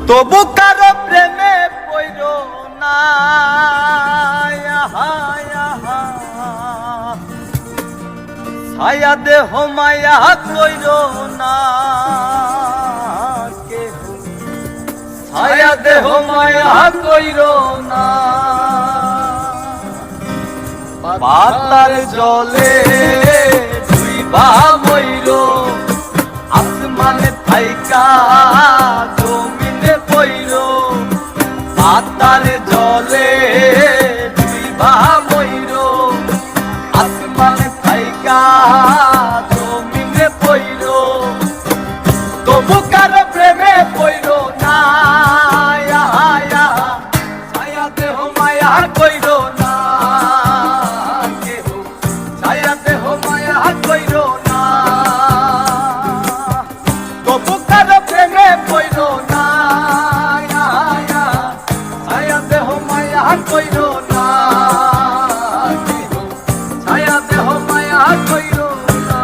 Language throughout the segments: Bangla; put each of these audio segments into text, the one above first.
তবু কারো প্রেমে পইর না, ছায়া দেহ মায়া কইর না, ছায়া দেহ মায়া কইর না। পাতার জলে ডুইবা মইর, আসমানে থাইকা জমিনে পইর। পাতার জলে ডুইবা মইর, আসমানে থাইকা জমিনে পইর। তবু কারো প্রেমে পইর না, ছায়া দেহ মায়া কইর না, ছায়া দেহ মায়া কইর না। তবু কারো প্রেমে পইর না, ছায়া দেহ মায়া কইর না, ছায়া দেহ মায়া কইর না।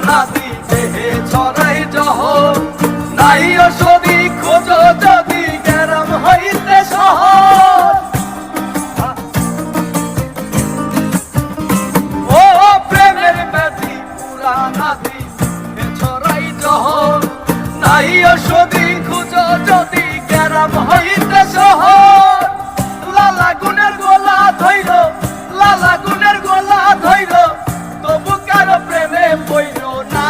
নাদি দেহে ছড়াই জহর, নাই ওষুধি খোঁজো যদি গেরাম হইতে শহর। ও প্রেমের ব্যাধি পুরা নাদি ছড়াই জহর, নাই ওষুধি খোঁজো যদি গেরাম হইতে শহর। লালা গুনের গোলা ধইর, লালা গুনের গোলা ধইর, তবু কারো প্রেমে পইর না,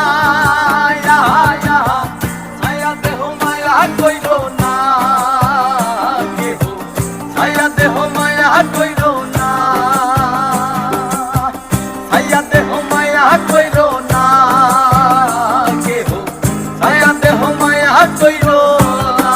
ছায়া দেহ মায়া কইর না, ছায়া দেহ মায়া কইর না, ছায়া দেহ মায়া কইর না, ছায়া দেহ মায়া কইর না।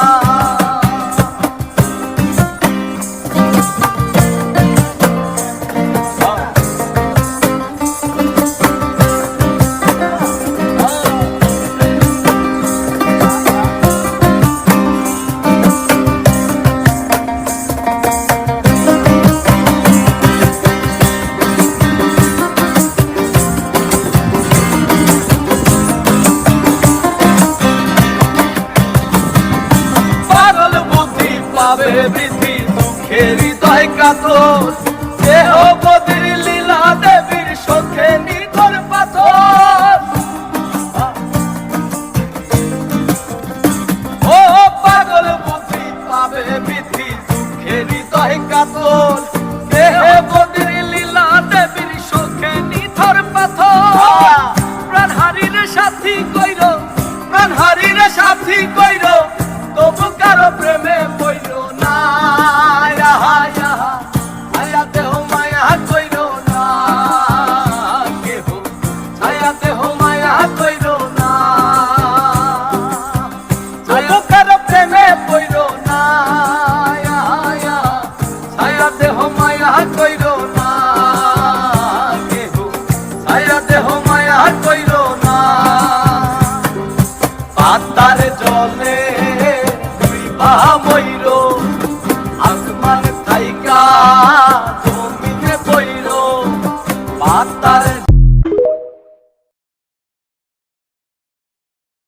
বৃদ্ধি দুঃখের হৃদয় কাতর,